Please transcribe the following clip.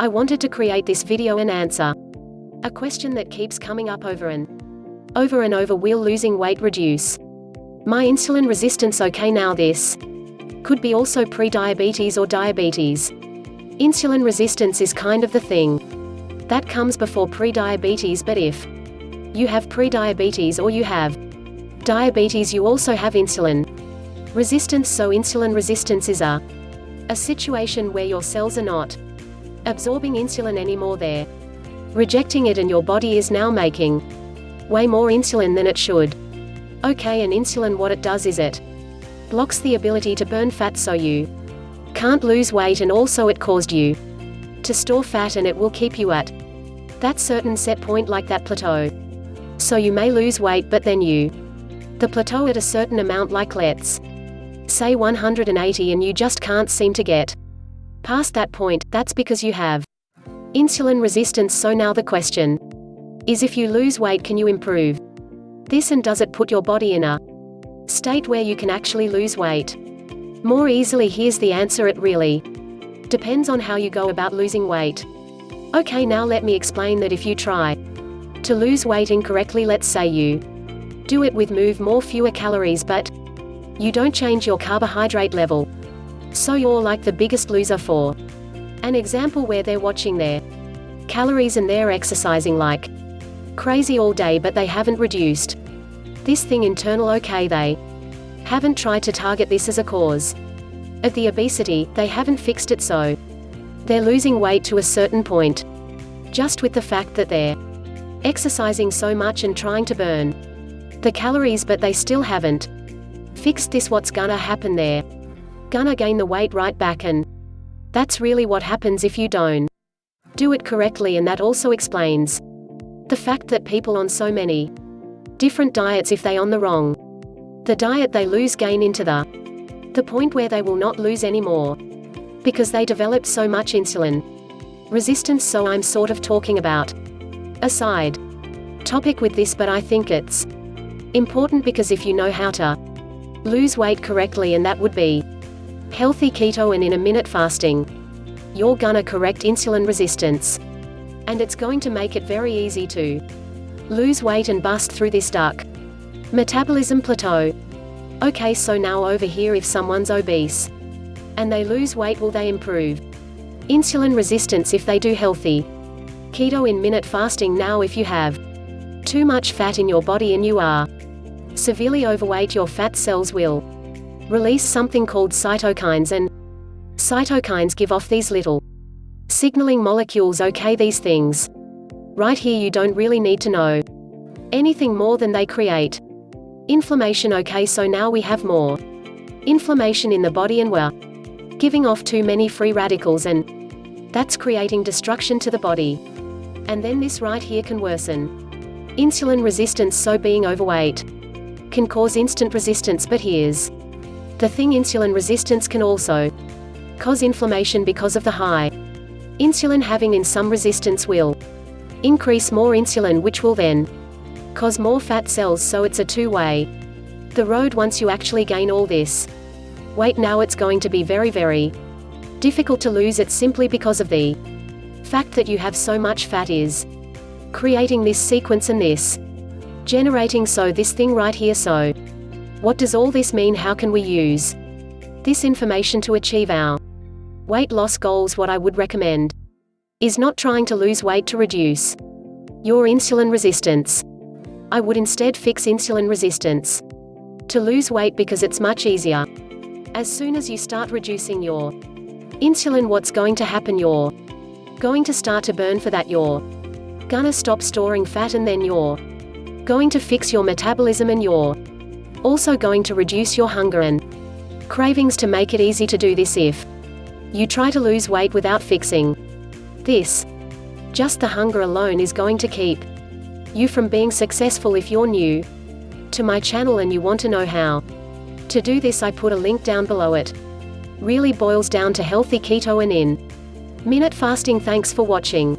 I wanted to create this video and answer a question that keeps coming up over and over. Will losing weight reduce my insulin resistance? Okay, now this could be also pre-diabetes or diabetes. Insulin resistance is kind of the thing that comes before pre-diabetes, but if you have pre-diabetes or you have diabetes, you also have insulin resistance. So insulin resistance is a situation where your cells are not absorbing insulin anymore, they're rejecting it, and your body is now making way more insulin than it should. Okay, and insulin, what it does is it blocks the ability to burn fat, so you can't lose weight, and also it caused you to store fat, and it will keep you at that certain set point, like that plateau. So you may lose weight, but then the plateau at a certain amount, like let's say 180, and you just can't seem to get past that point. That's because you have insulin resistance. So now the question is, if you lose weight, can you improve this, and does it put your body in a state where you can actually lose weight more easily? Here's the answer: it really depends on how you go about losing weight. Okay, now let me explain that if you try to lose weight incorrectly, let's say you do it with more fewer calories, but you don't change your carbohydrate level, so you're like the biggest loser for an example, where they're watching their calories and they're exercising like crazy all day, but they haven't reduced this thing internal. Okay, they haven't tried to target this as a cause of the obesity, they haven't fixed it, so they're losing weight to a certain point just with the fact that they're exercising so much and trying to burn the calories, but they still haven't fixed this. What's gonna happen? They're gonna gain the weight right back, and that's really what happens if you don't do it correctly. And that also explains the fact that people on so many different diets, if they on the wrong diet, they lose gain into the point where they will not lose anymore because they develop so much insulin resistance. So I'm sort of talking about a side topic with this, but I think it's important because if you know how to lose weight correctly, and that would be healthy keto and in a minute fasting, you're gonna correct insulin resistance, and it's going to make it very easy to lose weight and bust through this stuck metabolism plateau. Okay, so now over here, if someone's obese and they lose weight, will they improve insulin resistance if they do healthy keto in minute fasting? Now, if you have too much fat in your body and you are severely overweight, your fat cells will release something called cytokines, and cytokines give off these little signaling molecules. Okay, these things right here, you don't really need to know anything more than they create inflammation. Okay, so now we have more inflammation in the body, and we're giving off too many free radicals, and that's creating destruction to the body. And then this right here can worsen insulin resistance. So being overweight can cause instant resistance, but here's the thing: insulin resistance can also cause inflammation because of the high insulin. Having in some resistance will increase more insulin, which will then cause more fat cells. So it's a two-way the road. Once you actually gain all this weight, now it's going to be very, very difficult to lose it, simply because of the fact that you have so much fat is creating this sequence and this generating this thing right here. So what does all this mean? How can we use this information to achieve our weight loss goals? What I would recommend is not trying to lose weight to reduce your insulin resistance. I would instead fix insulin resistance to lose weight, because it's much easier. As soon as you start reducing your insulin, what's going to happen? You're going to start to burn for that. You're gonna stop storing fat, and then you're going to fix your metabolism, and you're also going to reduce your hunger and cravings. To make it easy to do this, if you try to lose weight without fixing this, just the hunger alone is going to keep you from being successful. If you're new to my channel and you want to know how to do this, I put a link down below. It really boils down to healthy keto and in minute fasting. Thanks for watching.